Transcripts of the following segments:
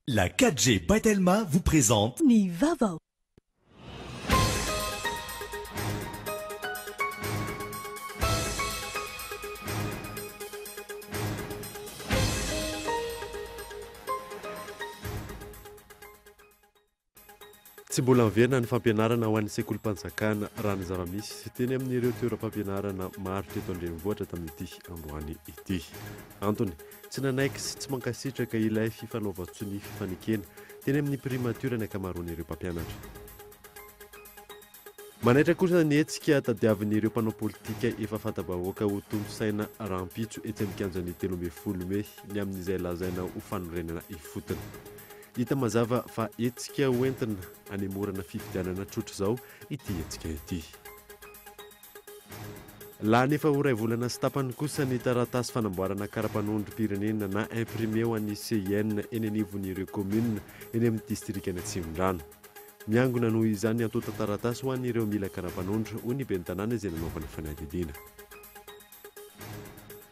La 4G Patelma vous présente Ni Vavo. Tsy mbola miverina ny fampianarana ho an'ny sekolim-panjakana raha ny zava-misy teny amin'ireo toeram-pampianarana maro teto andrenivohitra tamin'ity androany ity. Antony, tsy nanaiky sy tsy mankasitraka ilay fifanaovan-tsony fifanikena teny amin'ny primature ny ankamaroan'ireo mpampianatra. Manaitra kosa ny hetsika tadiavin'ireo mpanao politika efa fanta-bahoaka ho tombosaina rampitso etsy amin'ny kianjan'ny 13 Mey ny amin'izay lazaina ho fanorenana ifotona. Hita mazava fa hetsika hoentina hanemorana fifidianana tsotra izao ity hetsika ity. Laha nefa ho ray volana sy tapany kosa ny taratasy fanamboarana karapanondrom-pirenena na imprimé ho an'ny CIN eny anivon'ireo commune eny amin'ny distrikana Tsimondrano. Miangona noho izany antota taratasy ho an'ireo mila karapanondro ho ny ben'ny tanàna izay nanaovana fanadidina.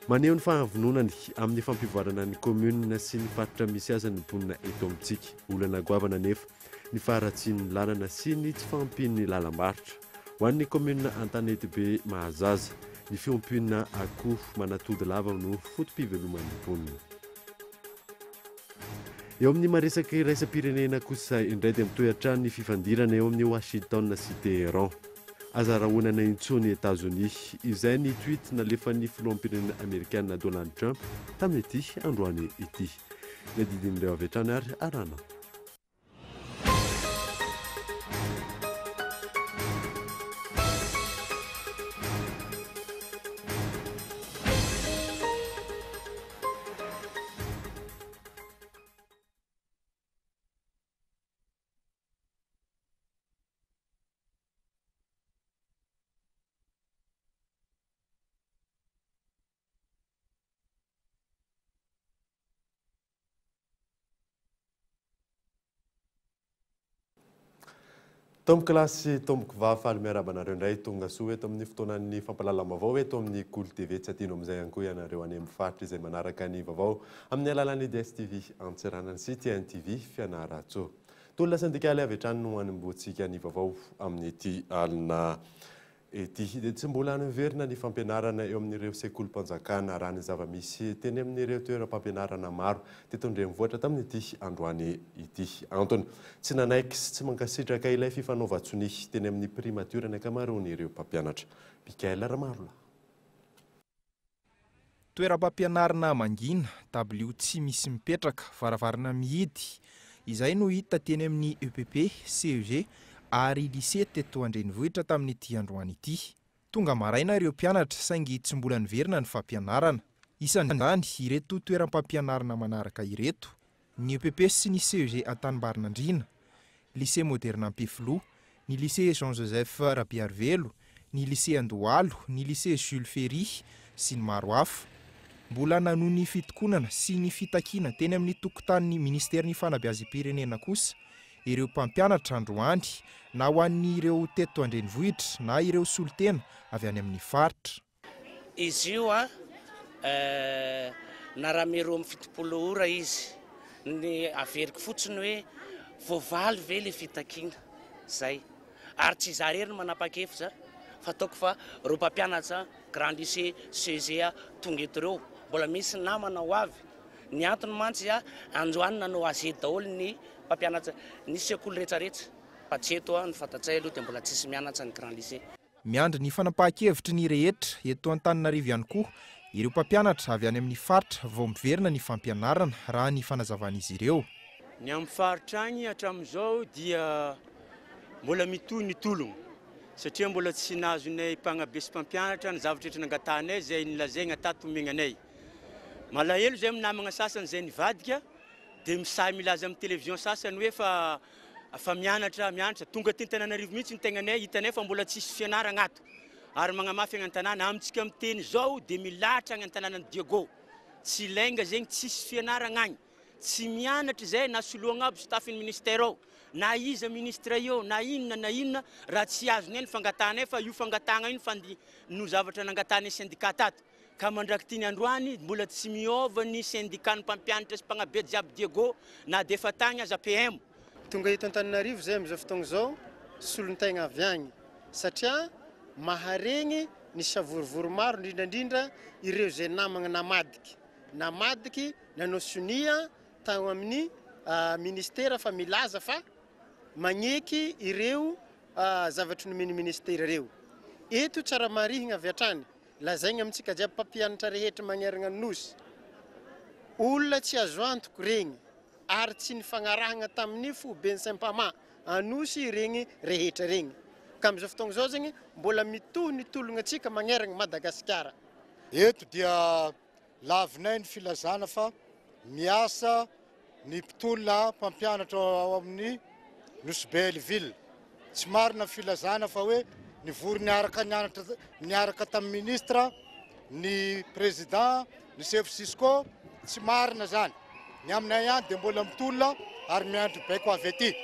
Maneho ny fahavononany amin'ny fampivoarana ny commune sy ny faritra misy aza ny ponina eto amintsika. Olana goavana nefa ny faharatsian'ny lalana sy ny tsy fahampian'ny lalam-barotra. Ho an'ny commune Antanety be Mahazaza, ny fiompiana akoho manatody lava no fotom-piveloman'ny ponina. Eo amin'ny maresaka iraisam-pirenena kosa indray dia mitoetra ny fifandirana eo amin'ny Washington sy Teheran. Aza rahonana intsony États-Unis izay ny tweet nalefan'ny filoham-pirenena Amerikana Donald Trump tamin'ity androany ity. Ny didin'ireo avy hatrany ary arana. Tomboka lasy tomboka vafaly miarabanareo indray tonga soa eto amin'ny fotoanan'ny fampalalam-baovao eto amin'ny Cool TV. Tsy adino amin'izay ihany koa ianareo any amin'ny faritra izay manaraka ny vaovao amin'ny alalan'ny DSTV Antsiranana sy TNTV Fianaratsoa. Tolona sindikaly avy hatrany no hanomboantsika ny vaovao amin'ny ety alina ety. Dia tsy mbola niverina ny fampianarana eo amin'ireo sekolim-panjakana raha ny zava-misy teny amin'ireo toeram-pampianarana maro teto andrenivohitra tamin'ity androany ity. Antony, tsy nanaiky sy tsy mankasitraka ilay fifanaovan-tsony teny amin'ny primature ny ankamaroan'ireo mpampianatra. Mikaela Ramarola. Toeram-pampianarana mangina, dabilio tsy misy mipetraka, varavarana mihidy, izay no hita teny amin'ny EPP, CEG ary lycée teto andrenivohitra tamin'ity androany ity. Tonga maraina ireo mpianatra saingy tsy mbola niverina ny fampianarana. Isan'izany ireto toeram-pampianarana manaraka ireto: ny EPP sy ny CEG Antanimbarinandriana, lycée moderne Ampefilo, ny lycée Jean-Joseph Rabiarvelo, ny lycée Andohalo, ny lycée Jules Ferry sy ny maro hafa. Mbola nanohy ny fitokonana sy ny fitakiana teny amin'ny tokotanin'ny ministerin'ny fanabeazam-pirenena kosa ireo mpampianatra androany, na ho an'ireo teto andrenivohitra na ireo solitena avy any amin'ny faritra. Izy io naramero amin'ny 70 ora izy. Ny averiko fotsiny hoe voavaly ve le fitakiana zay. Ary tsy za rery manapa-kevitra fataoko fa reo mpampianatra Grand Lycée CEG tonga eto reo mbola misy namana ho avy. Ny antony mantsy androany nanao azy daholo ny mpampianatra ny sekoly rehetrarehetra. Fa tsy eto ny fantatsay aloha dia mbola tsisy mianatra ny Grand Lycée. Miandry ny fanapahan-kevitry ny rehetra eto Antananarivo ihany koa ireo mpampianatra avy any amin'ny faritra vao miverina ny fampianarana raha ny fanazavan'izy ireo. Ny amin'ny faritra agny hatramin'izao dia mbola mitohy ny tologno satria mbola tsy nazonay mpanabe sy mpampianatra ny zavatra rehetra nangatanay izay nilazaigna tato omenanay. Malahelo zay amin'ny namagna sasany izay nivadika dia misahy milaza amin'ny télévision sasany hoe fa mianatra tonga ty Antananarivo mihitsy ny tegnanay hitanay fa mbola tsisy fianarana ato. Ary magnamafy agny an-tanàna amintsika miteny zao dia milatra agny an-tanànan'ny Diego. Tsy ilainga zegny tsisy fianarana agny. Tsy mianatra izay na soloagna aby stafin'ny ministère ao. Na iza ministre io na inona raha tsy azonay ny fangatanay fa io fangatagna io no zavatra nangatanay syndicat tato. ka mandraky tiany androany mbola tsy miova ny syndicat mpampianatra sy mpanabe jiaby Diego na defa tagny aza PM. Tonga eto Antananarivo zay am'izao fotoagna zao solon-tegna avy agny satria maharegny ny savorovory maro indrindra ireo zay namagna namadiky nanao sonia tao amin'ny ministera fa milaza fa magneky ireo zavatry nomeny ministera ireo. Eto tsara marihigna avy hatrany lazaigna amintsika jiaby mpampianatra rehetra magneragna nosy olona tsy azo antoko regny ary tsy nifagnarahagna tamin'ny foben'ny Saint-Pama anosy regny rehetra regny ka am'izao fotoagna zao zegny mbola mitohy ny tolognatsika magneragna Madagasikara. Eto dia lavinay ny filazana fa miasa ny mpitolona mpampianatra ao amin'ny Nosy Belleville. Tsy marina filazana fa hoe nivory niaraka tamin'ny ministra, ny président, ny chef Cisco, tsy marina zany. Ny aminay ihany dia mbola mitolona ary miandry baiko avy aty.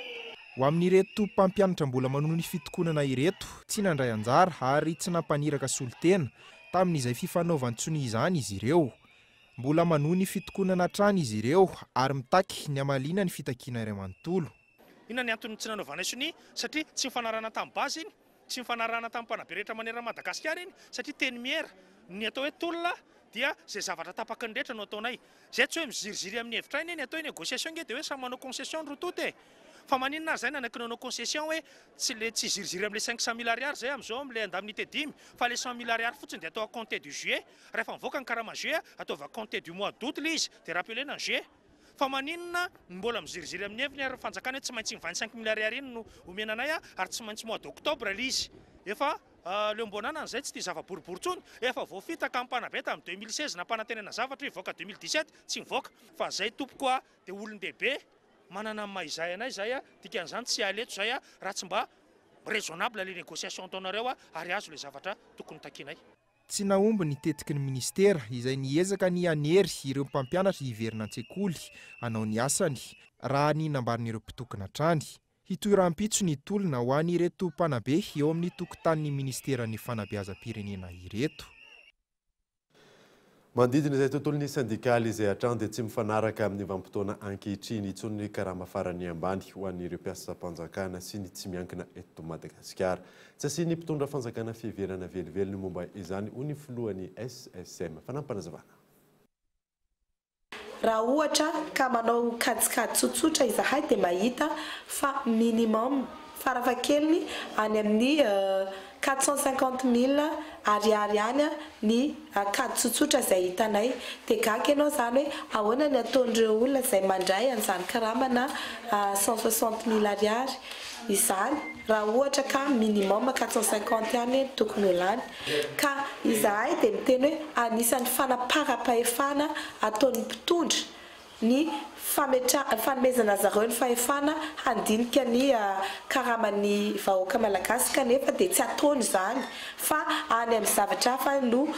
Ho amin'ireto mpampianatra mbola manono ny fitokonana ireto, tsy nandray anjara ary tsy nampaniraka solotena tamin'izay fifanaovan-tsony izany izy ireo. Mbola manono ny fitokonana hatrany izy ireo ary mitaky ny amalina ny fitakiana iray manontolo. Inona ny antony tsy nanaovana sony satria tsy mifanarahana tamin'ny base iny, tsy mifanarahana tamin'ny mpanabe rehetra manerana Madagasikara iny satria teny miera ny atao hoe tolona dia zay zavatra tapaka ny rehetra no ataonay. Zay tsy hoe miziriziry amin'ny hevitra iny atao hoe négociation dia hoe samy manao concession ro tote. Fa maninona zay nanaky nanao concession hoe tsy ziriziry amin'le 500 000 ariary zay am'izao amin'le indemnité dimy fa le 100 000 ariary fotsiny dia atao à compter du juillet rehefa mivoaka ny karama juillet atao à compter du mois d'août le izy dia rappelena en juillet. Fa maninona mbola miziriziry amin'ny heviny ary fanjakana tsy maintsy 25 000 ariary iny no omenanay ary tsy maintsy mois d'octobre le izy. Efa le mbonana zay tsy tia zava-boribory tsony efa voafitaka amin'ny mpanabe tamin'ny 2016 na mpanantenana zavatra ivoaka 2017 tsy mivoaka fa zay tompoko dia olon-dehibe manana maizay anay zay dikan'izany tsy aleto zay raha tsy mba raisonnable les négociations ataonareo ary azo le zavatra tokony takinay. Tsy naomby ny tetiky ny ministera izay niezaka ny anery ireo mpampianatra hiverina an-tsekoly hanao ny asany raha ny nambarin'ireo mpitokona hatrany. Hitoeram-pitso ny tolona ho an'ireto mpanabe eo amin'ny tokotanin'ny ministeran'ny fanabeazam-pirenena ireto. Mandidina izay tontolo ny sindikaly izay hatrany dia tsy mifanaraka amin'ny vanim-potoana ankehitriny itsony ny karama farany ambany ho an'ireo mpiasa-panjakana sy ny tsy miankina eto Madagasikara. Tsy asiany mpitondra fanjakana fiheverana velively ny momba izany ho ny filohan'ny SSM. Fanampanazavana. Raha ohatra ka manao kajikajy tsotsotra izahay dia mahita fa minimum farafahakeliny any amin'ny 450 000 ariary any ny kajy tsotsotra izay hitanay. Dia gaga ianao zany hoe ahoana ny ataon'ireo olona izay mandray an'izany karama na 160 000 ariary izany. Raha ohatra ka minimum 450 ihany tokony ho lany. Ka izahay dia miteny hoe anisan'ny fanaparam-pahefana ataon'ny mpitondra ny fanomezana zareo ny fahefana handinika ny karaman'ny vahoaka malagasy kanefa dia tsy ataony izany fa any amin'ny zavatra hafa no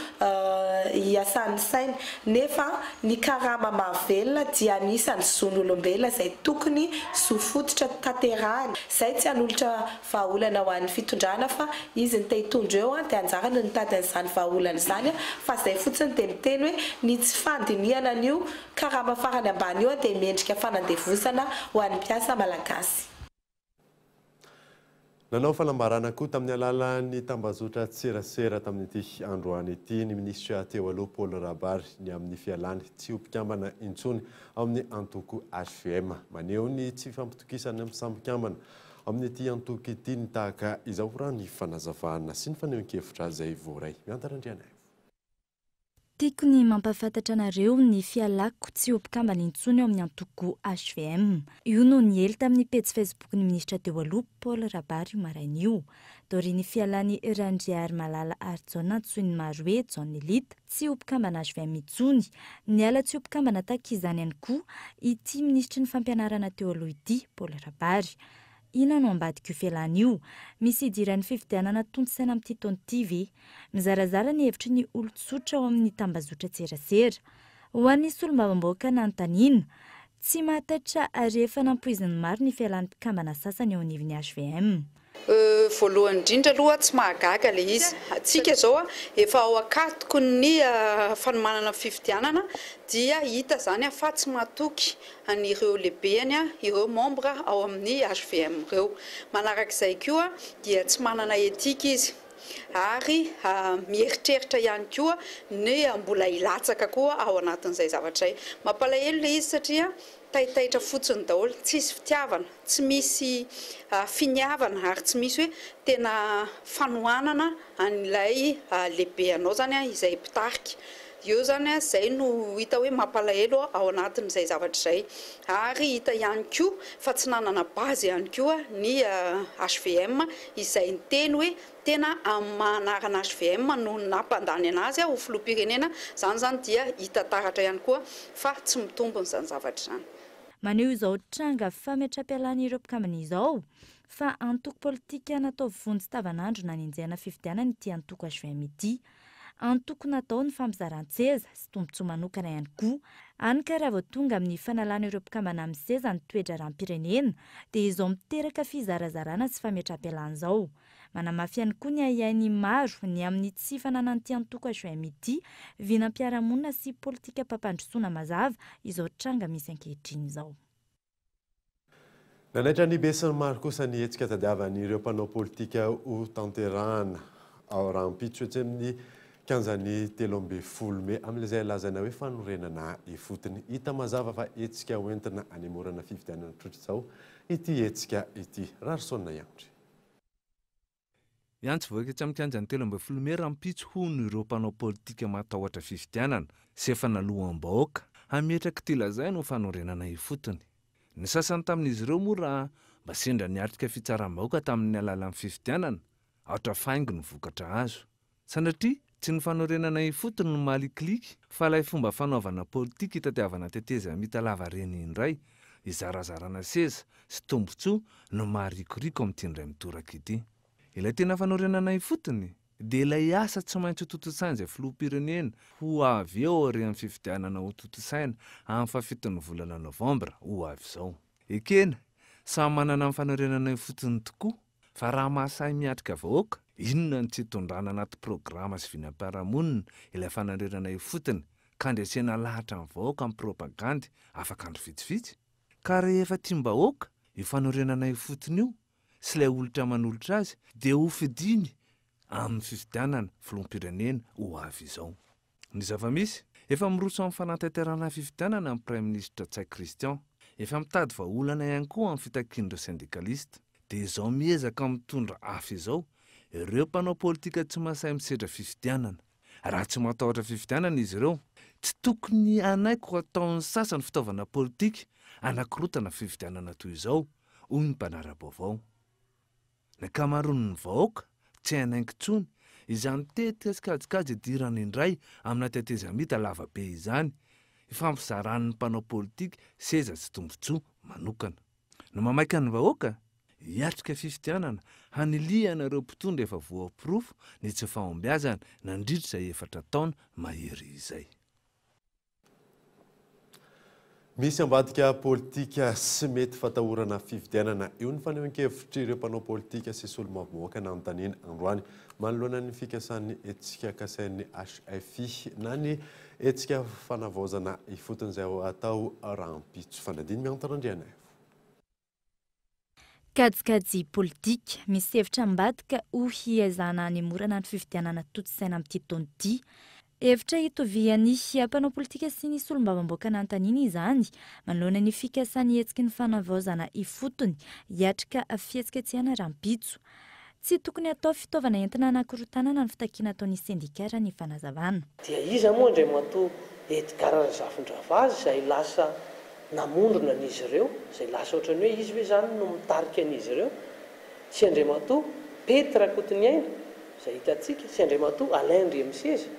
hiasan'ny sainy. Nefa ny karama mahavelona dia anisan'ny zon'olombelona izay tokony zofototra tanterahany. Izay tsy hanolotra vahaolana ho an'ny fitondrana fa izy ny te hitondra eo dia anjarany nitadan'izany vahaolana izany fa izay fotsiny dia miteny hoe ny tsy fandinihana an'io karama farany ambany io dia mendrika fanandevozana ho an'ny mpiasa malagasy. Nanao falambarana koa tamin'ny alalan'ny tambazotra tserasera tamin'ity androany ity ny minisitra teo aloha Paul Rabary ny amin'ny fialany tsy ompikambana intsony amin'ny antoko HVM. Maneho ny tsy fampitokisana amin'ny sambikambana amin'ny ity antoko ity ny tahaka izao raha ny fanazavana sy ny fanehoan-kevitra zay voaray. Miantarandrianay. Tiako ny mampafantatra anareo ny fialako tsy ompikambana intsony ao amin'ny antoko HVM. Io no niely tamin'ny pejy Facebook ny ministra teo aloha Paul Rabary marain'io. Doriany fialany Randriary Malala Arjona antsoiny maro hoe John Elite tsy ompikambana HVM intsony. Niala tsy ompikambana tahak'izany ihany koa ity ministra ny fampianarana teo aloha ity Paul Rabary. Ina no ambadika io fialana io. Misy idiran'ny fifidianana tontosaina amin'ity taona ity ve. Mizarazara ny hevitry ny olon-tsotra ao amin'ny tambazotra tserasera. Ho an'ny solombavambahoaka nanontaniana, tsy mahatatra rehefa nampoizin'ny maro ny fialan'ny mpikambana sasany ao anivon'ny HVM. Voalohany indrindra aloha tsy mahagaga le izy. Atsika zao efa ao akatoko ny fanomanana fifidianana dia hita zany fa tsy matoky anireo lehibeany ireo membre ao amin'ny HVM reo. Manarak'izay koa dia tsy manana etika izy. Ary mieritreritra ihany koa ny mbola ilatsaka koa ao anatin'izay zavatra izay. Mampalahelo le izy satria taitaitra fotsiny daholo, tsisy fitiavana, tsy misy finiavana ary tsy misy hoe tena fanohanana an'ilay lehibe anao zany izay mpitarika. Io zany izay no hita hoe mampalahelo ao anatin'izay zavatra izay. Ary hita ihany koa fa tsy nanana base ihany koa ny HVM izay ny teny hoe tena amin'ny mahanarana HVM no nampandany anazy ho filoham-pirenena. Zany dia hita taratra ihany koa fa tsy mitombona izany zavatra izany. Maneho izao tranga fametra-pialana ireo mpikambana izao fa antoko politika natao vonjy tavanandro nanenjehana fifidianana ity antoko HVM ity. Antoko natao ny fampizaran-tseza sy tombotsoa manokana ihany koa. Hany ka raha vao tonga amin'ny fanalana ireo mpikambana amin'ny seza ny toetra rahanam-pirenena dia izao miteraka fizarazarana sy fametra-pialana izao. Manamafy ihany koa ny ahiainy maro ny amin'ny tsy fananan'ity antoko HVM ity vinam-piarahamonina sy politika mpampandrosoana mazava izao tranga misy ankehitriny izao. Nanaitra ny besany maro kosa ny hetsika tadiavan'ireo mpanao politika ho tanterahana ao rahampitso etsy amin'ny kianjany 13 Mey amin'izay lazana hoe fanorenana ifotony. Hita mazava fa hetsika hoentina anemorana fifidianana trotr'izao ity hetsika ity. Rarisona Iandry. Iantsy voaka amin'ny kianjany 13 Mey rahampitso hono ireo mpanao politika matahotra fifidianana sy efa naloham-bahoaka hametraka ity lazaina ho fanorenana ifotony. Ny sasany tamin'izy ireo moa raha mba sendra niatrika fitsaram-bahoaka tamin'ny alalan'ny fifidianana, aotra faingo ny vokatra azo. Sanatria tsy ny fanorenana ifotony no malikiliky fa ilay fomba fanaovana politika hitadiavana teteza mita lava reny indray, izarazarana seza sy tombotsoa no maharikoriko amin'ity indray mitoraka ity. Ilay tena fanorenana ifotony dia ilay asa tsy maintsy ho totosaina izay filoham-pirenena ho avy eo aorian'ny fifidianana ho totosaina amin'ny fafitony volana Novambra ho avy izao. Ekena, samy manana amin'ny fanorenana ifotony tokoa, fa raha mahasahy miatrika vahoaka, inona ny tsy tondrana anaty programa sy vinam-piarahamonina ilay fanorenana ifotony ka andresena lahatra amin'ny vahoaka amin'ny propagandy afaka andro vitsivitsy. Ka rehefa tiam-bahoaka io fanorenana ifotony io sy ilay olitra manolotra azy dia ho fidiny amin'ny fifidianana filoham-pirenena ho avy izao. Ny zava-misy, efa miroso amin'ny fanatanterahana fifidianana amin'ny Prime Ministre Tsay Christian, efa mitady vahaolana ihany koa amin'ny fitakian'ireo syndikalista, dia izao miezaka mitondra afo izao ireo mpanao politika tsy masahy misedra fifidianana. Raha tsy matahotra fifidianana izy ireo, tsy tokony anaiko ataon'ny sasany fitaovana politika anakorotana fifidianana toy izao, hoy ny mpanara-baovao. Ny ankamaroan'ny vahoaka tsy anaingo intsony izany tetika sy kajikajy idirana indray amina teteza mita lavabe izany, ifampizaran'ny mpanao politika seza sy tombotsoa manokana. No mamaika ny vahoaka, hiatrika fifidianana hanilihana ireo mpitondra efa voaporofo ny tsy fahombiazana nandritra izay 4 taona mahery izay. Misy ambadika politika sy mety fatahorana fifidianana io ny fanehoan-kevitry ireo mpanao politika sy solomamoaka anontaniana androany manoloana ny fikasan'ny hetsika kasain'ny HFI na ny hetsika fanavaozana ifotony izay atao rahampitso. Fanadiny miantarandriana. Kajikajy politika misy hevitra ambadika ho hiezana hanemorana ny fifidianana toto-saina amin'ity taona ity. Hevitra hitoviany mpanao politika sy ny solombavamboaka anontaniana izany manoloana ny fikasan'ny hetsiky ny fanavaozana ifotony hiatrika fihetsiketsehana rahampitso. Tsy tokony atao fitaovana entina anakorotanana ny fitakiana ataon'ny sindikara ny fanazavana. Dia iza moa indray matoa Edgar Razafindravazy izay lasa namondrona an'izy ireo, izay lasa ohatrany hoe izy hoe zany no mitarika an'izy ireo. Sy andray matoa Petra Kotiniaina izay hitantsika, sy andray matoa Alain Ndriamseza.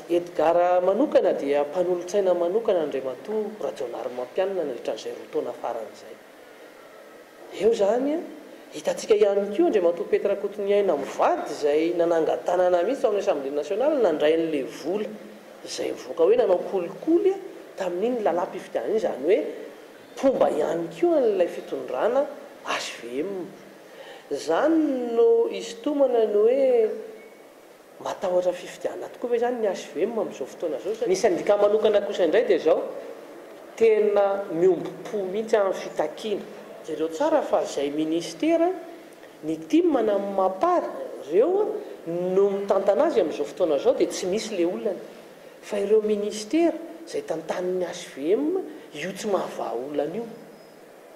Edgar manokana dia mpanolotsaina manokana andray matoa Rajaonary Mampianina nandritra an'izay 2 taona faran'izay. Eo zany hitantsika ihany koa andray matoa Petra Kotiniaina mivady izay nanangan-tanana mihitsy ao amin'ny Assemblée nationale nandray an'ilay vola izay mivoaka hoe nanao kolikoly tamin'iny lalam-pifidianana izany hoe fomba ihany koa an'ilay fitondrana HVM. zany no izy tomana ny hoe matahotra fifidianana tokoa hoe zany ny HVM amin'izao fotoana zao. Nisy andika manokana kosa indray dia zao tena miombo-po mihitsy amin'ny fitakiana. Ireo tsara fa izay ministera ny team na mapara ireo no mitantana azy amin'izao fotoana zao dia tsy misy le olona fa ireo ministera izay tantanin'ny HVM io tsy mahavaha olona io.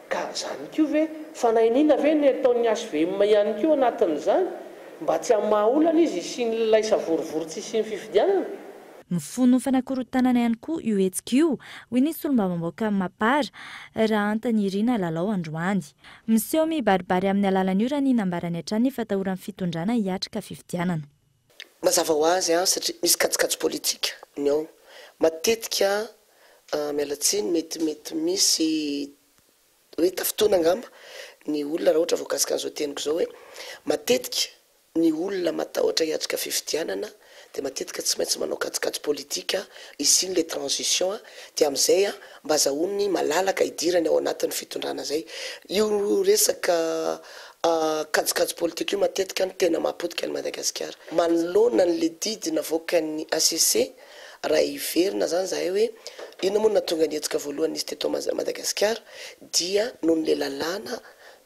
Ka zany koa ve fanahinina ve ny ataon'ny HVM ihany koa anatin'izany mba tsy hamaha olana izy sy ny laisa vorovory tsy sy ny fifidianana. Mifono fanakorotanana ihany koa io hetsika io hoy ny solombavamboaka mapara raha antany Irina Lalao Androany. Miseho mibaribary amin'ny alalan'io raha ny nambarany hatrany fatahoran'ny fitondrana hiatrika fifidianana. Mazava ho azy satria misy katsikatso politika ny ao matetika mialatsiny mety misy hoe tafitona angamba ny olona raha ohatra voakasika an'izao teniko zao hoe matetika ny olona matahotra hiatrika fifidianana dia matetika tsy maintsy manao katsikatso politika isiny le transition dia amin'izay mba azahoany malalaka idirany ao anatin'ny fitondrana zay. Io resaka katsikatso politika io matetika ny tena mahapotika ny Madagasikara. Manoloana ny le didina voakan'ny ACC raha iverina zany zahay hoe ino moa natonga ny hetsika voalohany nisy teto Madagasikara dia noho ny le lalàna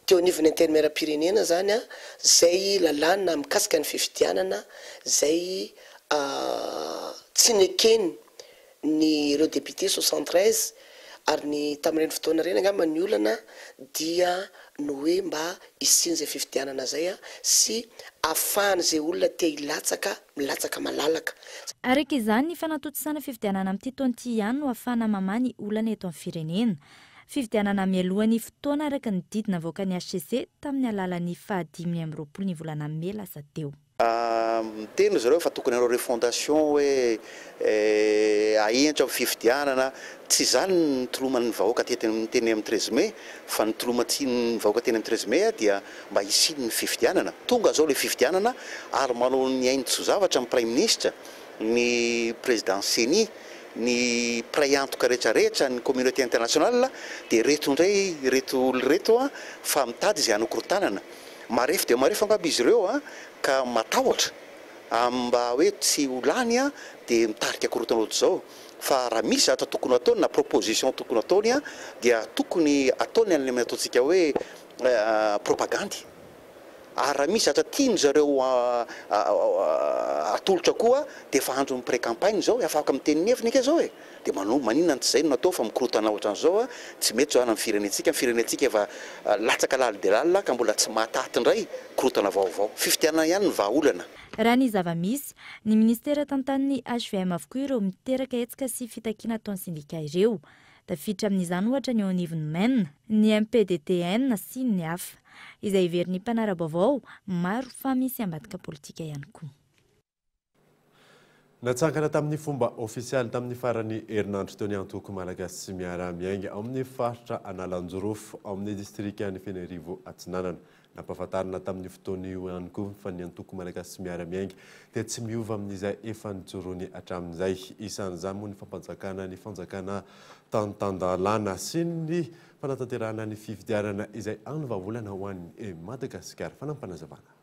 teo anivon'ny intermaire-pirenena zany zay lalàna mikasika ny fifidianana zay tsy nekeny ny ireo député 73 ary ny tamin'ireny fotoana ireny angamba ny olana dia no hoe mba isiny zay fifidianana zay sy afahany zay olona te hilatsaka milatsaka malalaka. Araka izany ny fanatotsana fifidianana amin'ity taon'ity ihany no afahana mamany olana eto amin'ny firenena. Fifidianana mialohan'ny fotoana araka ny didina voakan'ny HCC tamin'ny alalan'ny 5 ny volana May lasa teo. Miteny zareo fa tokony hanao refondation hoe ahentro amin'ny fifidianana tsy zany ny toloman'ny vahoaka teny amin'ny 13 May fa ny toloman'ny vahoaka teny amin'ny 13 May dia mba hisiny ny fifidianana. Tonga zao le fifidianana ary manao ny ainy-tsozavatra amin'ny prime ministre ny président Seni ny pray antoka rehetrarehetra ny communauté internationale dia reto reto fa mitady izay hanokorotanana marefo dia marefo angamba izy ireo ka matahotra mba hoe tsy olany dia mitarika korotana ohatry zao fa raha misy atao tokony ataony na proposition tokony ataony dia tokony ataony amin'ny ataontsika hoe propagandy. Ary raha misy atra tiany zareo atolotra koa dia efa andro pré-campagne zao afaka miteny nevina ika zao dia maninona tsy zay no natao fa mikorotana ohatran'izao tsy mety zao amin'ny firenentsika efa latsaka lala dia lalina ka mbola tsy mahataty indray korotana vaovao fifidianana ihany ny vahaolana. Raha ny zava-misy ny ministera tantanin'ny HVM avokoa ireo miteraka hetsika sy fitakiana ataon'ny sindika ireo tafiditra amin'izany ohatra ny anivon'ny MEN, ny MPDTN sy ny hafa izay iverin'ny mpanara-baovao maro fa misy ambadika politika ihany koa. Natsangana tamin'ny fomba ofisialy tamin'ny farany herinandro teo ny antoko malagasy sy miara-miainga amin'ny faritra Analanjorofo amin'ny distrikan'ny Fenerivo Atsinanana. Nampahafantarina tamin'ny fotoana io ihany koa fa ny antoko malagasy sy miara-miainga dia tsy miova amin'izay efa nijorony hatramin'izay. Isan'izany moa ny fampanjakana ny fanjakana tantandalana sy ny fanatanterahana ny fifidianana izay any vahaolana ho an'ny Madagasikara. Fanampanazavana.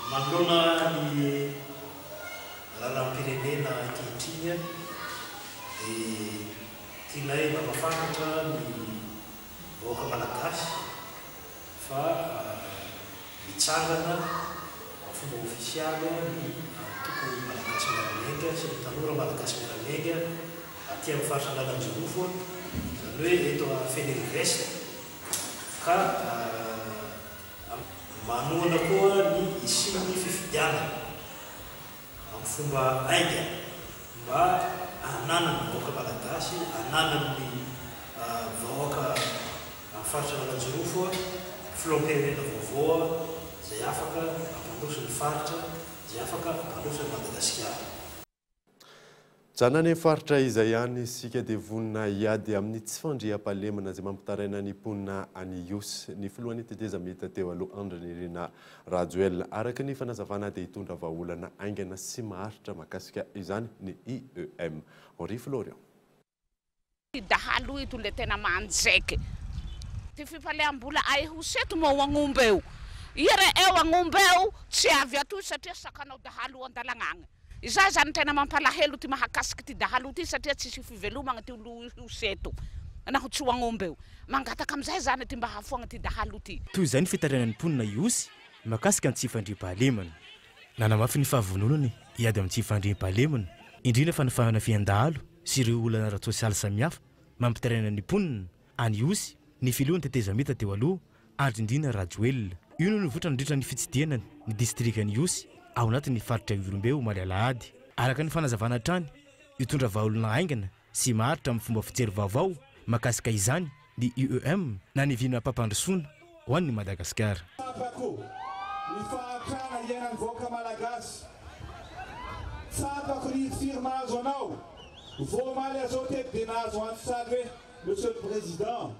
Manoloana ny ranom-pirenena ankehitriny dia tianay mampafantatra ny vahoaka malagasy fa mitsangana fomba ofisialy ny antoko malagasy miara-miainga sy ny tanora malagasy miara-miainga aty amin'ny faritra Analanjorofo zany hoe eto Fenerivo ka manoana koa ny isin'ny fifidianana amin'ny fomba ainga mba hananana ny vahoaka malagasy hananana ny vahoaka amin'ny faritra Analanjorofo filoham-pirenena vaovao izay afaka hampandroso ny faritra izay afaka hampandroso ny Madagasikara. Janany faritra izay ihany isika dia vonina hiady amin'ny tsy fandriam-pahalemana izay mampitaraina ny mponina any Ios. Ny filohan'ny teteza mety teo aloha Andry Nirina Rajoelina araka ny fanazavana dia hitondra vahaolana aingana sy maharitra mahakasika izany ny IEM. Henri Florian. Dahalo ito le tena manjaiky. Ty fifaliam-bola ay ho seto mo wangombe io. ire eo agnombeo tsy avy ato satria sakanao dahalo andalagnagna iza zany tena mampalahelo ty mahakasiky ty dahalo ty satria tsisy fivelomagna ty olo seto naho tsy agnombeo mangataka amizay zany ty mba hafoagna ty dahalo ty toy izay ny fitarianany mponina iosy makasika ny tsy fandriam-pahalemana nanamafy ny fahavononany iady amin'ny tsy fandriam-pahalemana indrindra fa ny fanafihàn-dahalo sy ireo olana ara-tsosialy samihafa mampitariana ny mponina any iosy ny filohany tetezamita teo aloha andrindrina rajoelona io no nivotra nandritra ny fitsidianany ny distrikany iosy ao anatin'ny faritra Irombeo Malalaady araka ny fanazavana trany itondra vahaolona aingana sy maharitra amin'ny fomba fijery vaovao makasika izany ny UEM na ny vina pampandrosoana ho an'ny Madagasikara. Ny fahatrana iainan'ny vahoaka malagasy tsapako ny firma azo anao voamaly azao teto dia nahazo antotsary hoe monsieur le président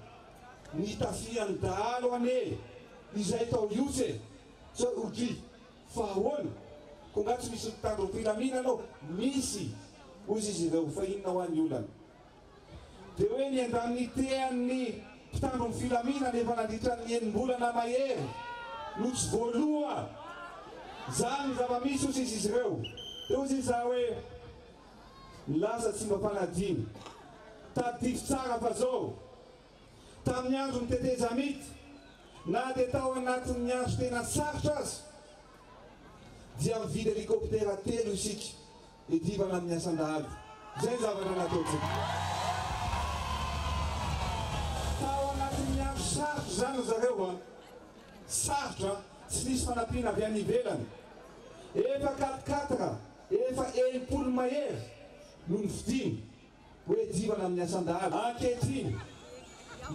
ny tafiany dahalo ane izay tao iosy so odry fahahoana ko nga tsy misy mpitandro filamina anao misy ozy izy ireo fa inona ho an'ny olana dia hoe ny indemnité amin'ny mpitandro ny filamina nefa nandritran'ny enim-bolana mahery no tsy voaloha zany zava-misy ozy izy ireo dia ozy izy za hoe lasa tsy mba fanadiny tadify tsara fa zao tamin'ny andro ny tetezamity na dia tao anatin'ny andro tena sarotra azy dia mividy helikoptera 3 isika idivana amin'ny asan-dahalo zay zavatra nataontsika tao anatin'ny andro sarotra zany zareo a sarotra tsy misy fanampiana avy any ivelany efa 4 efa 10 mahery no nividiny hoe divana amin'ny asan-dahalo ankehitriny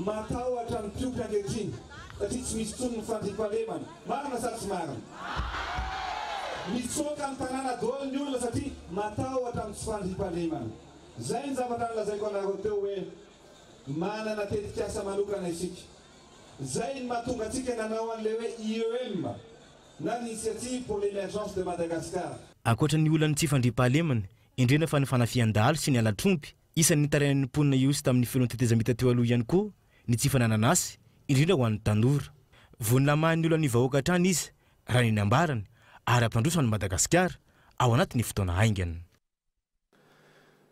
matahotra ny mpiotra ankehitriny satria tsy misy tsony ny fandriam-pahalemana marina sa tsy marina mitsoka ny tanàna daholo ny olona satria matahotra amin'ny tsy fandriam-pahalemana zay ny zavatra nylazaiko anareo teo hoe manana tetikasa manokana isika zay ny mahatonga antsika nanao an'le hoe IEM na l'initiative pour l'émergence de Madagascar. Ankoatra ny olana tsy fandriam-pahalemana indrindra fa ny fanafihan-dahalo sy ny alatrompy isan'ny nitarian'ny mponina iosy tamin'ny filohan'ny tetezamita teo aloha ihany koa ny tsy fanananasy indrindra ho an'ny tanora vonilamahan'ny olany vahoaka hatrany izy raha ny ambarany ary ampandroso any Madagasikara ao anatin'ny fotoana haingana.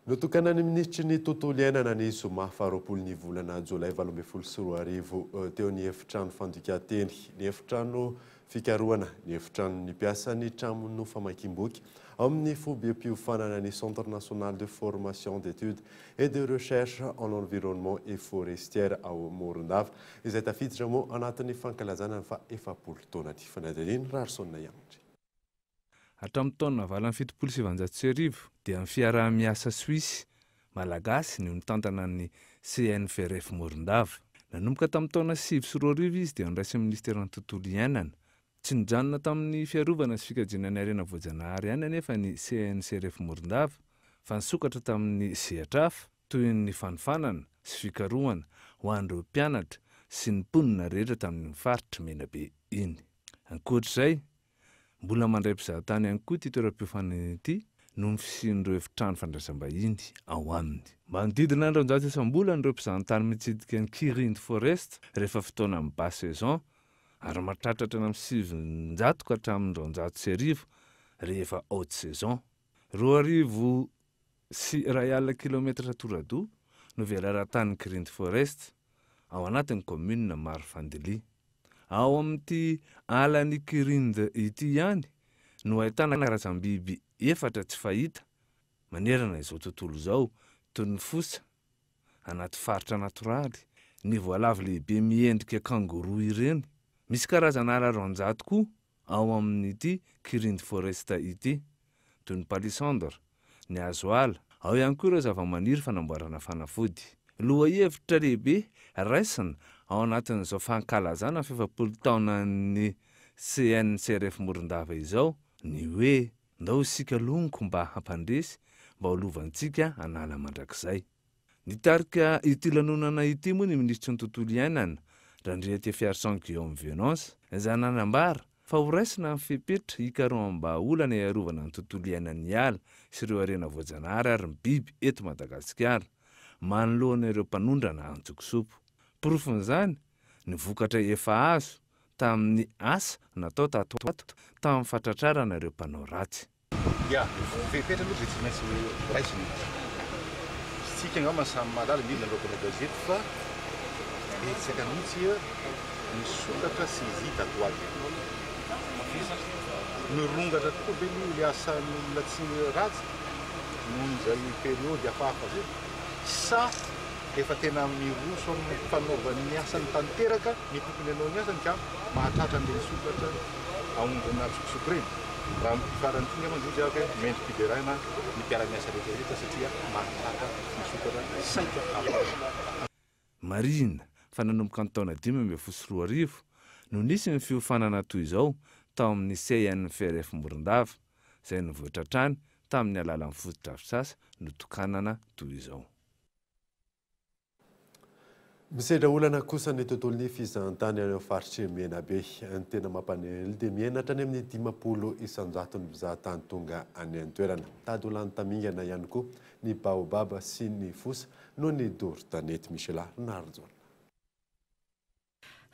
Notokana ny ministry ny tontolo iainana ny zoma faharoapolon'ny volana Jolay 2024 teo ny efitrano fandika-teny ny efitrano fikarohana ny efitrano ny mpiasan'ny trano famakiam-boky ao amin'ny fobem-piofanana ny Centre national de formation d'études et de recherche en environnement et forestière ao Morondava izay tafiditra moa anatin'ny fankalazana fa 70 taona ty fanadininy Rarsonna Yangitry. Hatramin'ny taona 2770 dia ny fiaraha-miasa Suisse malagasy no nitantana ny CNFRF Morondava. Nanomboka tamin'ny taona 2020 izy dia niraisy ministeran'ny tontolo iainana. Tsy nijanona tamin'ny fiarovana sy fikajiana harena voajanahary ihany anefa ny CNCRF Morondava fa nisokatra tamin'ny sehatrafa toy ny fanofanana sy fikarohana ho an'ireo mpianatra sy ny mponina rehetra tamin'ny faritra Menabe iny. Ankoatr'izay mbola mandray mpizahatany ihany koa ty toeram-piofanana ity no ny fisian'ireo efitrano fandraisam-bahiny ao aminy. Manodidina ny 200 isam-bola ireo mpizahatany mitsidika ny Kirindy Forest rehefa fotoana amin'ny bas saison ary mahatratratra amin'ny 700 ka hatramin'ny 210 rehefa haute saison. 2,000 sy 100 kilometatra torado no velara-tany Kirindy Forest ao anatin'ny commune Marfandely. Ao amin'ity alan'ny Kirindy ity ihany no ahitana karazam-biby 4 tsy fahita manerana izao tontolo izao toy ny fosa anaty faritra natoraly, ny voalavo lehibe miendrika kangoroa ireny. Misy karazana ala 200 koa ao amin'ity Kirindy Forest ity toy ny palissandre, ny hazoala, ao ihany koa ireo zava-maniry fanamboarana fanafody. Loha hevitra lehibe raisina ao anatin'izao fankalazana 70 taona ny CNCRF Morondava izao ny hoe ndao isika longo mba hampandresy mba holovantsika anala mandrakizay. Nitarika ity lanonana ity moa ny ministry ny tontolo iainana Randriaty Fiarson Guillaume Venance izay nanambara fa ho raisina amin'ny fepetra hikaroham-mba olana iarovana ny tontolo iainan'ny ala sy ireo harena voajanahary ary ny biby eto Madagasikara manoloana ireo mpanondrana anjokosopo. Porofon'izany ny vokatra efa azo tamin'ny asa natao tatoato tamin'ny fatratrarana ireo mpanao ratsy. Ya, fepetra aloha dia tsy maintsy raisiny. Sika angamba samy mahalala indrindra lokon'ny gazety fa betsaka mihitsy misokatra sy hita toaty. Mirongatra tokoa be ny asan'olona tsy ratsy nohon'izay periody hafahafa zay. Sa efa tena miroso amin'ny fanaovan'ny asany tanteraka ny tokony hanao ny asany ka mahatratra an'ilay misokatra aombona tsokosoko reny. Raha mifarany ity ngamba izy hoe mendrika iberahana ny mpiara-miasa rehetrarehetra satria mahatratra misokatra saika hafa. Marina fa nanomboka ny taona 2024 no nisy ny fiofanana toy izao tao amin'ny CN FRF Morondava izay nivoatra hatrany tamin'ny alalan'ny foto-drafitrasa notokanana toy izao. Misedra olana kosa ny tontolon'ny fizahantany any faritry Menabe ny tena mampanely dia mienatra any amin'ny 50 isanjaton'ny mpizahatany tonga any an-toerana. Tady olany tamingana ihany koa ny baobaba sy ny fosa no ny doro-tanety Michela Narjona.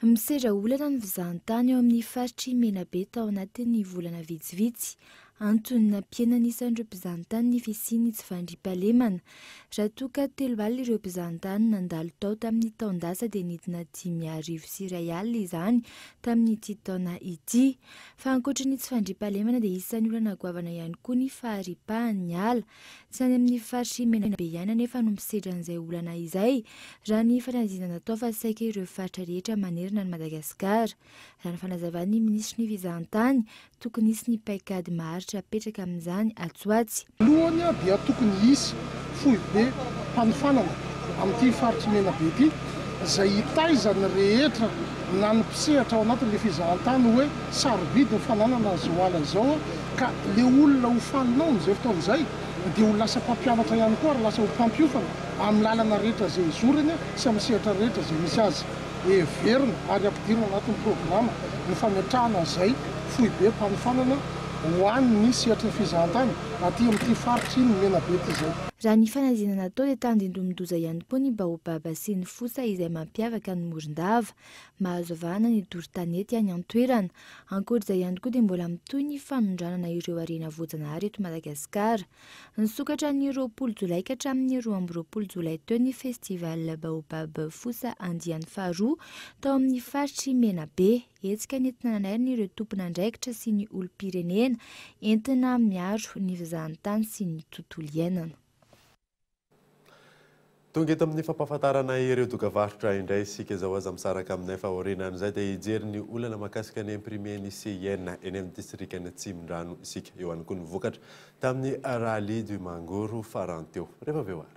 Misedra olana ny fizahantany eo amin'ny faritry Menabe tao anatin'ny volana vitsivitsy. Antony nampienana isan'ireo mpizahantany ny fisiany tsy fandriam-pahalemana. Raha toa ka 3 alina ireo mpizahantany nandalo tao tamin'ny taondasa dia nidina 5,1 alina izany tamin'ity taona ity. Fa ankoatran'ny tsy fandriam-pahalemana dia isan'ny olana goavana ihany koa ny faharipahan'ny ala. Tsy any amin'ny faritry Menabe ihany anefa no misedra an'izay olana izay. Raha ny fanadinana natao fa saika ireo faritra rehetra manerana ny Madagasikara. Raha ny fanazavan'ny minisitry ny fizahantany tokony hisy ny paikady maharitra apetraka amin'izany Atsoatsy. Lohany dia tokony hisy fohy be mpanofanana amin'ity faritry Menabe ity izay hitaizany rehetra na ny mpisehatra ao anatin'ilay fizahantany hoe sarobidy ny fananana zao ala izao ka le olona ho faninao n'izay fotoana izay dia ho lasa mpampianatra ihany koa ary lasa ho mpampiofana amin'ny lalana rehetra izay izoriny sy amin'ny sehatra rehetra izay misy azy. Everina ary ampidirina anatin'ny programa ny fametrahana izay fohy be mpanofanana ho an'ny sehatra fizahantany aty amin'ity faritry ny Menabe ity izay. Raha ny fanadinana natao dia tandindromindoza ihany koa ny baobaba sy ny fosa izay mampiavaka ny Morondava. Mahazo avahana ny doro-tanety any an-toerana. Ankoatr'izay ihany koa dia mbola mitohy ny fanondranana ireo harena voajanahary eto Madagasikara. Nisokatra ny 20 Jolay ka hatramin'ny 12 Jolay teo ny festival baobab fosa andiany faharoa tao amin'ny faritry Menabe. Hetsika nentina nanairina ireo tompon'andraikitra sy ny olom-pirenena entina miaro ny fizahantany sy ny tontolo iainana. Tonga eto amin'ny fampahafantarana ireo dokavarotra indray isika izao aza misaraka aminay fa orinan'izay dia hijery ny olana mahakasika ny imprimen'ny CIN eny amin'ny distrikany Tsimondrano isika. Eo ihany koa ny vokatra tamin'ny Rally du Mangoro farany teo. Rehefa avy eo ary.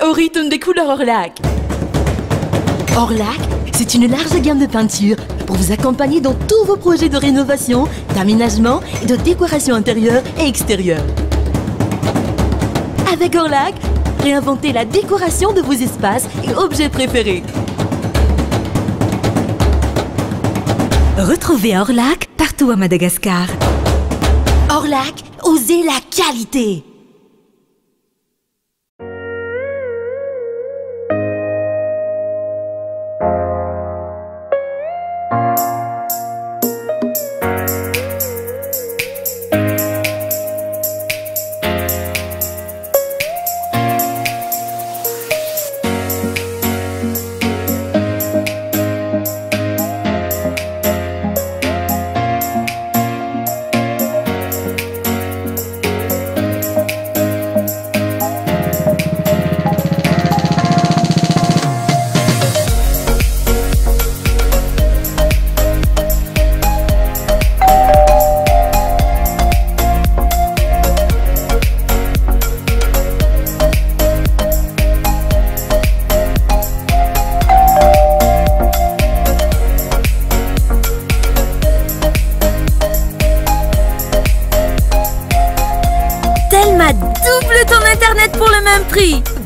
Au rythme des couleurs Orlac. Orlac, c'est une large gamme de peintures pour vous accompagner dans tous vos projets de rénovation, d'aménagement et de décoration intérieure et extérieure. Avec Orlac, réinventez la décoration de vos espaces et objets préférés. Retrouvez Orlac partout à Madagascar. Orlac, osez la qualité.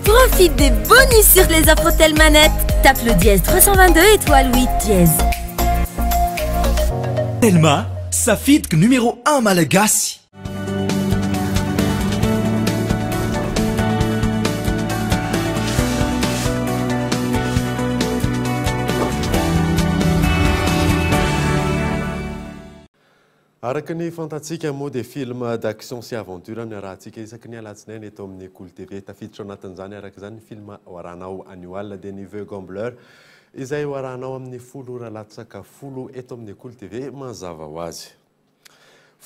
Profite des bonus sur les offres Telmanet. Tape le dièse 322 étoile 8 dièse. Telma, safidiko numéro 1 malagasy. Araka ny fantatsika moa dia film d'action sy aventure amin'ny rahantsika isaky ny alatsinainy eto amin'ny Cool TV tafiditra anatin'izany araka izany film hoaranao anio alina dia ny Veuve Gambleur izay hoaranao amin'ny 10 ora latsaka 10 eto amin'ny Cool TV mazava ho azy.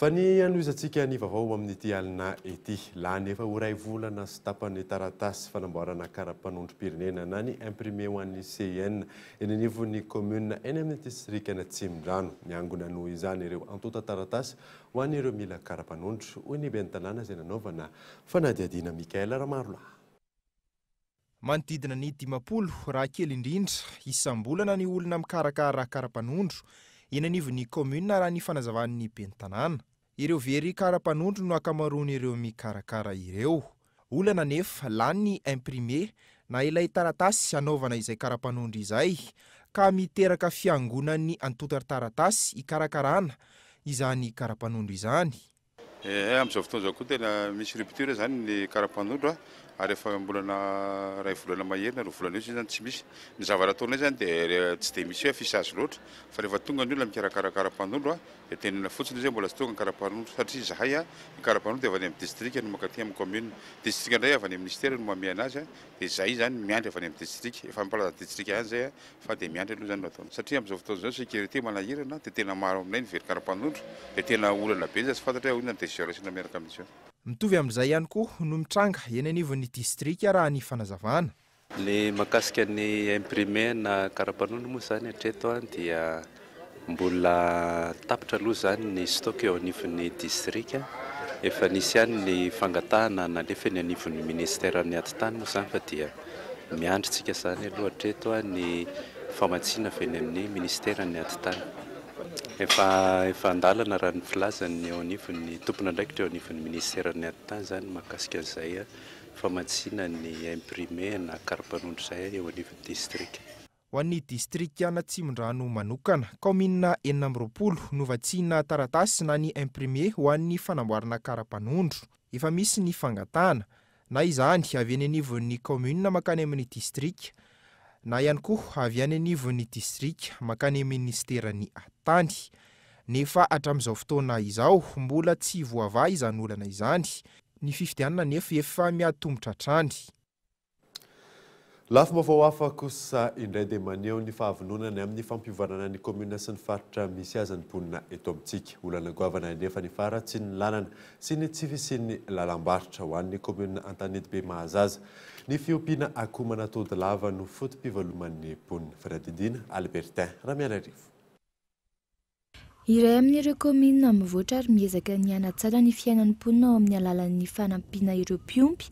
Fa ny anoizantsika ny vaovao amin'ity alina ety lany efa oray volana sy tapany taratasy fanamboarana karapanondrom-pirenena na ny imprimé ho an'ny CIN eny anivon'ny commune eny amin'ny distrikana Tsimdrano niangona noho izany ireo antota taratasy ho an'ireo mila karapanondro hoy ny ben'ny tanàna izay nanaovana fanadiadiana Mikaela Ramarola. Manodidina ny 10 raha kely indrindra isam-bolana ny olona mikarakara karapanondro eny anivon'ny commune raha ny fanazavan'ny ben'ny tanàna. Ireo very karapanondro no akamaroany ireo mikarakara ireo. Olana nefa lany ny imprimé na ilay taratasy anaovana izay karapanondro izay ka miteraka fiangonan'ny antota taratasy ikarakarana izany karapanondro izany. Amin'izao fotoana izao koa tena misy rupture zany ny karapanondro ary efa mbolana ray volana maherina ro volana io zany tsy misy ny zavatra ataonay zany dia tsy dia misy hoe fisage loatra fa rehefa tonga ny olona mikarakara karapanondro dia tenena fotsiny zay mbola tsy tonga ny karapanondro satria zahay ny karapanondro dia avy any amin'ny district no mankaty amin'ny commune district indray avy any amin'ny ministère no mamia anazy dia zay zany miandry avy any amin'ny district efa mipalaza district any zay fa dia miandry aloha zany no ataony satria amin'izao fotoana izao sécurité manahirana dia tena maro aminay ny very karapanondro dia tena olana be zay tsy fantatra hoe inona ny décision miaraka amin'izao. Mitovy amin'izay ihany koa no mitranga eny anivon'ny district raha ny fanazavana. Ny makasika ny imprimé na karapanondro moa zany hatreto dia mbola tapitra aloha zany ny stock eo anivon'ny district efa nisy ihany ny fangatahana nalefa eny anivon'ny ministère ny atitany moa zany fa dia miandritsika zany aloha hatreto ny famatsiana fa eny amin'ny ministère ny atitany. Efa andalana raha ny filazany eo anivon'ny tompona ndraikitra eo anivon'ny ministère ny atitany zany makasika an'izay famatsiana ny imprimé na karapanondro zay eo anivon'ny district. Ho an'ny district ana Tsimdrano manokana, commune 420 no vatsiana taratasy na ny imprimé ho an'ny fanamboarana karapanondro. Efa misy ny fangatana na izany avy any anivon'ny commune makany amin'ny district na ihany koa avy any anivon'ny district makany amin'ny ministère ny atitany. Nefa hatramin'izao fotoana izao mbola tsy voava izany olana izany. Ny fifidianana nefa efa miatombotra hatrany. Lafim-baovao hafa kosa indray dia maneho ny fahavononany amin'ny fampivoarana ny commune sy ny faritra misy azy ny mponina eto amintsika. Olana goavana nefa ny faratsy ny lalana sy ny tsy fisian'ny lalam-barotra ho an'ny commune Antanidy be Mahazaza. Ny fiompiana akomana tody lava no fotom-piveloman'ny mponina. Fredidina Albertin Ramianarivo. Iray amin'ireo commune mivoatra ary miezaka ny hanatsara ny fiainan'ny mponina ao amin'ny alalan'ny fanampiana ireo mpiompy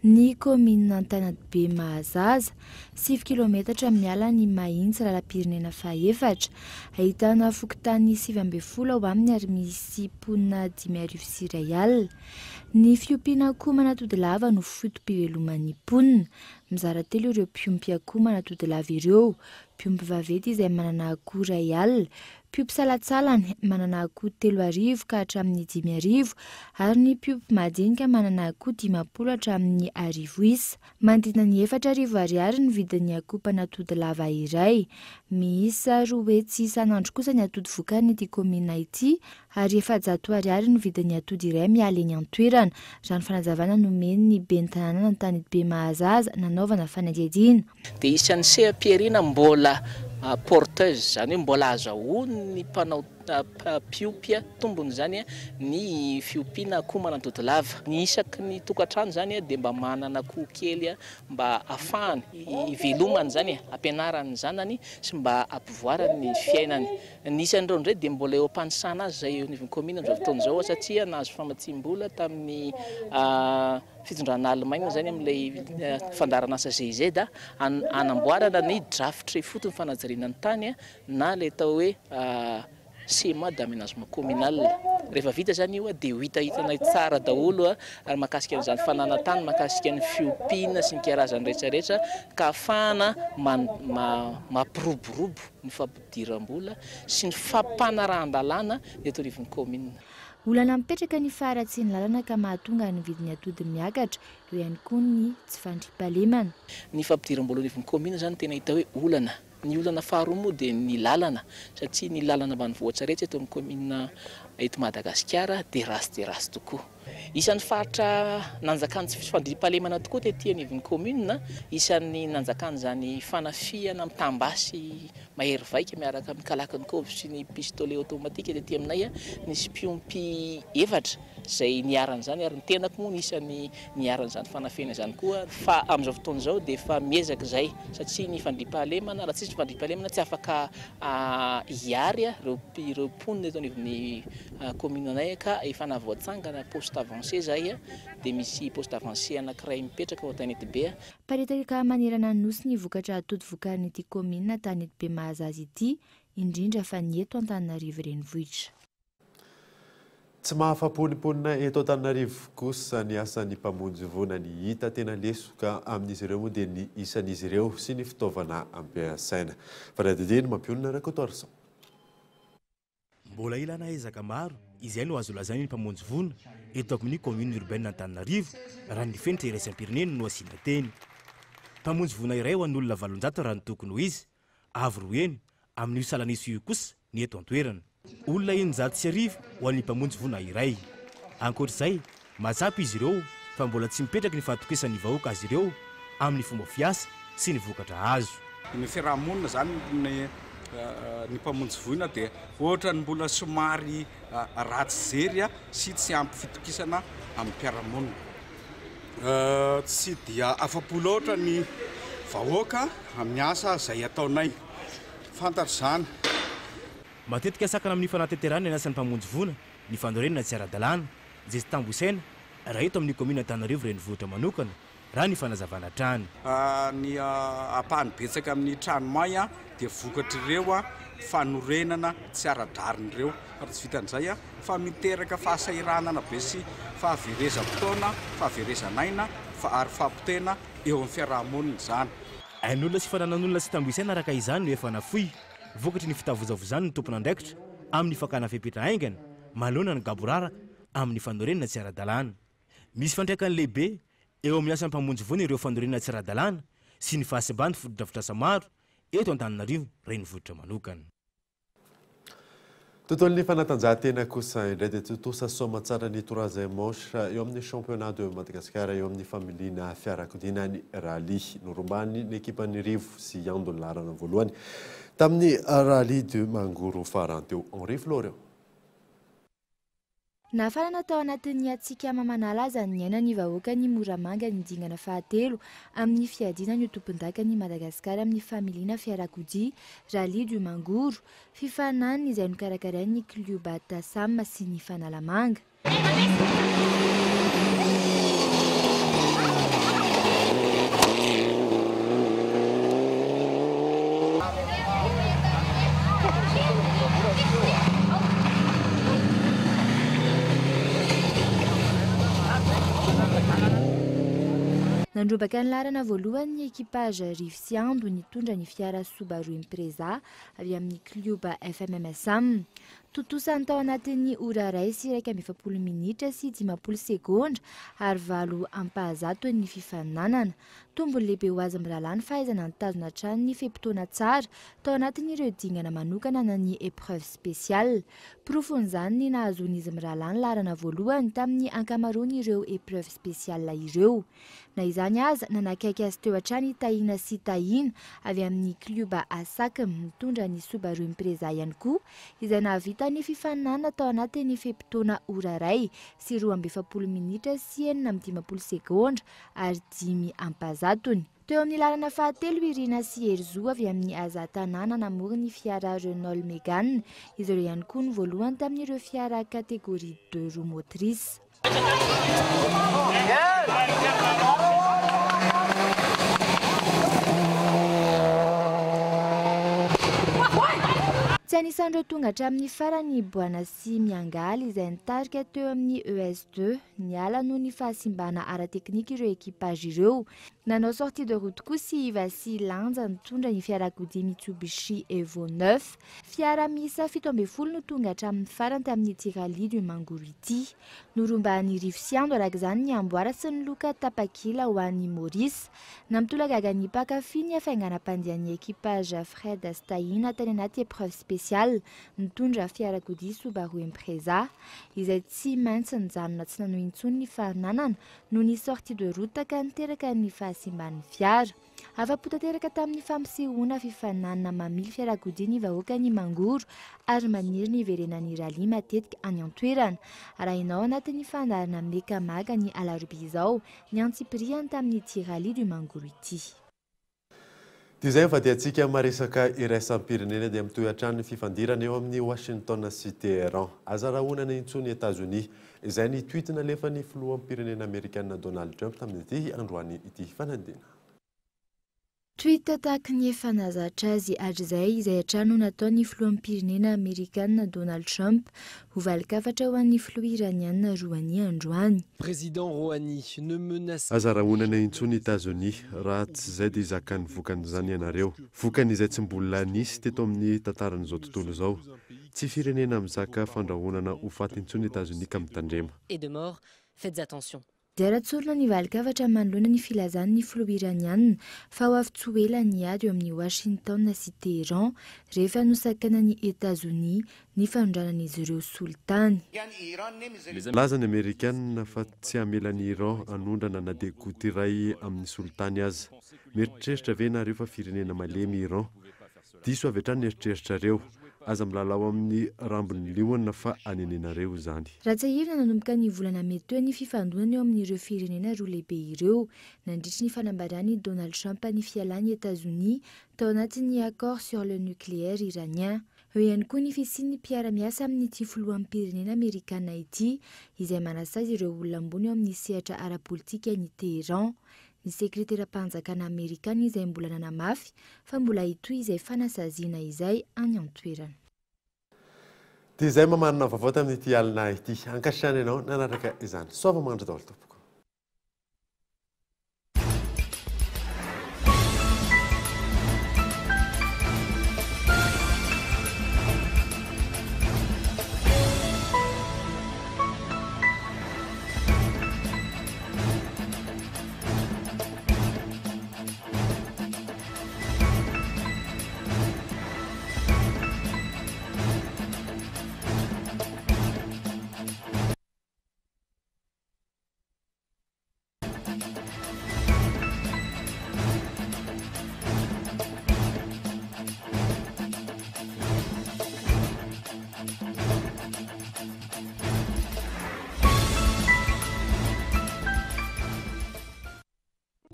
ny commune Antanidy be Mahazaza 7 kilometatra miala ny Mahitsy lalam-pirenena faha-efatra. Ahitana fokontany 7 ao aminy ary misy mponina 501 alina. Ny fiompiana akoho manatody lava no fotom-piveloman'ny mponina. mizara telo ireo mpiompy akoho manatody lava ireo, mpiompy vavety izay manana akoho iray alina, mpiompy salatsalany manana akoho 3,000 ka hatramin'ny 5,000 ary ny mpiompy madinika manana akoho 50 hatramin'ny 1,000 isa. Manodidina ny 4,000 ariary ny vidin'ny akoho mpanatody lava iray. Miisa 2 hetsy isanandro kosa ny atody vokarin'ity komina ity ary 700 ariary ny vidin'ny atody iray miala eny an-toerana. Raha ny fanazavana nomen'ny ben'ny tanàna ny tany be mahazaza nanaovana fanadihadiana. Dia isan'ny seha-piarina mbola porteuse zany hoe mbola azahoany ny mpanao piopia tombony zany ny fiompiana akoho manatody lava. Ny isaky ny tokantrano zany dia mba manana akoho kely mba afahany ivelomany zany ampianarany zanany sy mba ampivoarany ny fiainany. Ny isan'ireo ndray dia mbola eo am-panisana azy zay eo anivon'ny komina amin'izao fotoana izao satria nahazo famatsim-bola tamin'ny fitondrana Allemagne zany amin'ilay fandaran'asa GIZ anamboarana ny drafitra fotony fanajariana ny tany na ilay tao hoe schéma d'aménagement communal. Rehefa vita zany io dia hitanay tsara daholo ary mahakasika an'izany fananantany, mahakasika ny fiompiana sy ny karazany rehetrarehetra ka ahafahana mampiroborobo ny fampidiram-bola sy ny fampanarahan-dalàna eto anivon'ny komina. Olana mipetraka ny faharatsiany lalana ka mahatonga ny vidin'ny atody miakatra, eo ihany koa ny tsy fandriam-pahalemana. Ny fampidiram-bola anivon'ny komina zany tena hita hoe olana. Ny olana faharoa moa dia ny lalana satria ny lalana ambanivohitra rehetra eto amin'ny komina eto Madagasikara dia rasy tokoa. Isan'ny faritra nanjakany tsy fandriam-pahalemana tokoa tetỳ anivon'ny komina, isan'ny nanjakany zany fanafiana mitambasy mahery vaika miaraka amin'ny kalakon-kovy sy ny pistolet automatique tetỳ aminay nisy mpiompy 4 zay niarana zany ary ny tenako moa isan'ny niarana zany fanafiana zany koa fa amin'izao fotoana izao dia efa miezaka izay satria ny fandriam-pahalemana raha tsisy fandriam-pahalemana tsy afaka hiary ireo mponina eto anivon'ny kominanay ka efa navoatsangana poste avancé zay dia misy poste avancé anankiray mipetraka ao Tanety Be. Paritaka manerana ny nosy ny vokatra atody vokarin'ity komina Tanety Be mahazazy ity, indrindra fa ny eto Antananarivo renivohitra. Tsy mahafapoliponina eto Antananarivo kosa ny asan'ny mpamonjy voana ny hita tena lesoka amin'izy ireo moa dia ny isan'izy ireo sy ny fitaovana ampiasaina. Faradidiny mampionina Rakotorson. Mbola ilana ezaka maro izay no azo lazainy ny mpamonjy voana eto amin'ny commune urbaine Antananarivo raha ny fenitra iraisam-pirenena no asiana teny. Mpamonjy voana iray ho an'olona 700 raha ny tokony ho izy, avy roeny amin'io salanisy io kosa ny eto an-toerana. Olona 900 ho an'ny mpamonjy voana iray. Ankoatr'izay, mahatsapy izy ireo fa mbola tsy mipetraka ny fahatokesan'ny vahoaka azy ireo amin'ny fomba fiasa sy ny vokatra azo. Ny fiarahamonina zany ny mpamonjy voina dia ohatra ny mbola somary ratsy zery sy tsy ampy fitokisana amin'ny mpiarahamonina. Tsy dia afa-po loatra ny vahoaka amin'ny asa izay ataonay. Fantatra izany. Matetika sakana amin'ny fanatanterahana ny asan'ny mpamonjy voana, ny fandorenana tsy ara-dalàna, Jesy Tambosaina, raha eto amin'ny komina Antananarivo renivohitra manokana, raha ny fanazavana trano. Ny apahany betsaka amin'ny tranomay dia vokatra ireo fanorenana tsy ara-darin'ireo ary tsy vitan'izay fa miteraka fahasairanana be sy fahaverezam-potoana, fahaverezanaina ary fahampitena eo amin'ny fiarahamonina izany. Ain'olona sy fananan'olona sy tamboisaina araka izany no efa nafoy vokatry ny fitavozavozany ny tompona andraikitra amin'ny fakana fepetra aingana malona ny gaborara amin'ny fanorenana tsy ara-dalàna. Misy fandraikany lehibe eo amin'ny asan'ny mpamonjy voana ireo fanorenana tsy ara-dalàna sy ny fahasimbany fotodrafitrasa maro eto Antananarivo renivohitra manokana. Tontolon'ny fanatanjahantena kosa indray dia totosa soamantsara ny troisième manche eo amin'ny championnat de Madagascar eo amin'ny familiana fiarakodia ny rally norombany ny ekipan'ny Rivo sy Andony Larana voalohany tamin'ny rally de Mangoro faranteo Henri Florian. Nafarana tao anatin'ny atsika mamanalaza ny aina ny vahoaka ny Moramanga ny dingana fahatelo amin'ny fiadina ny tompon-daka ny Madagasikara amin'ny familiana fiarakodia rally de Mangoro fifanany izay nokarakarain'ny Cleobata Sam sy ny Fanalamanga. Nandrobaka ny larana voalohany ny ekipazy Rivo sy Ando nitondra ny fiara Subaru Impreza avy amin'ny Club FMMSM. Totosan tao anatin'ny ora iray sy 1:20 minitra sy 50 sekondra ary 8 ampahazato ny fifaninanana. Tombony lehibe ho azy amin'ny lalàna fahaizana nitazona hatrany ny fe-potoana tsara tao anatin'ireo dingana manokana na ny épreuve spéciale. Profon'izany ny nahazoan'izy amin'ny lalàna larana voalohany tamin'ny ankamaroan'ireo épreuve spéciale ireo. Na izany aza nanakaiky azy teo hatrany Tahina sy Tahina avy amin'ny Club Asak mitondra ny Subaru Impreza ihany koa izay nahavita ny fifaninana tao anatin'ny fe-potoana ora iray sy 2:20 minitra sy 4:50 sekondra ary 5 ampahazatony. Teo amin'ny lalana fahatelo Irina sy Herzo avy amin'ny Azatanana namory ny fiara Renault Mégane izy ireo ihany koa ny voalohany tamin'ireo fiara catégorie 2 roues motrices. Tsy anisan'ireo tonga hatramin'ny farany Boana sy Miangaly izay nitarika teo amin'ny ES2 niala noho ny fahasimbana ara-teknika ireo ekipazy ireo. Nanao sortie de route koa sy Iva sy Lanja nitondra ny fiarakodia Mitsubishi Evo 9. Fiara miisa 17 no tonga hatramin'ny farany tamin'ny Tirali du Mangoro ity. Noromban'ny Rivo sy Ando arak'izany ny amboara sy ny loka tapakila ho an'ny Maurice. Namitolagaga ny mpakafy ny hafainganam-pandehan'ny ekipazy Fred Stahina tany anaty épreuve spéciale nitondra fiarakodia Subaru Impreza izay tsy maintsy nijanona tsy nanohy intsony ny farinanana no ny sortie de route ka niteraka ny fahasimban'ny fiara. Afa-po tanteraka tamin'ny fampisehoana fifaninanana mamily fiarakodia ny vahoaka ny Mangoro ary maniry ny iverenan'ny rally matetika any an-toerana. Arahinao anatin'ny fandarana Mekamaga ny alarobia izao ny antsipiriany tamin'ny Tirali du Mangoro ity. Dia izay fa dia antsika maresaka iraisam-pirenena dia mitohy hatrany fifandirana eo amin'ny Washington sy Teheran. Aza rahahonana intsony États-Unis izay ny tweet nalefa ny filoham-pirenena Amerikanina Donald Trump tamin'ity androany ity fanadina. Tweet tahaka ny efa nahazatra azy hatr'izay izay hatrano nataon'ny filoham-pirenena Amerikanina Donald Trump ho valikafatra ho an'ny filoha iraniana Rouhani androany. Président Rouhani ne menace. Aza rahahonana intsony États-Unis raha tsy izay dia izakany vokan'izany ianareo. Vokany izay tsy mbola nisy teto amin'ny tantaran'izao tontolo izao. Tsy firenena mizaka fandrahonana ho faty intsony États-Unis ka mitandrema. Et de mort, faites attention. Dia ratsorina ny valikavatra manoloana ny filazan'ny filoha iraniana fa ho avy tsy ho ela ny ady eo amin'ny Washington sy Teheran rehefa nosakana ny États-Unis ny fanondranan'izy ireo solitany. Laza ny Amerikanina fa tsy hamelan'ny Iran hanondrana na dia goty iray amin'ny solitany aza. Mieritreritra ve nareo fa firenena malemy Iran? Diso avy hatrany eritreritrareo. Aza milalao amin'ny rambony liona fa anenenareo zany. Raha tsy ahirana nanomboka ny volana mety eo ny fifandonana eo amin'ireo firenena roa lehibe ireo nandritra ny fanambarany Donald Trump ny fialan'ny États-Unis tao anatin'ny accord sur le nucléaire iranien. Eo ihany koa ny fisian'ny mpiara-miasa amin'ity filoham-pirenena Amerikana ity izay manasazy ireo olona ambony eo amin'ny sehatra ara-politika ny Teheran. Ny sekretera-panjakana Amerikana izay mbola nanamafy fa mbola hitohy izay fanasaziana izay any an-toerana. Dia izay mamarina vaovao tamin'ity alina ity. Ankasitrana ianao nanaraka izany. Sova mandry daholo tompoko.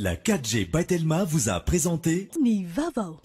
La 4G by Telma vous a présenté Ni Vavao.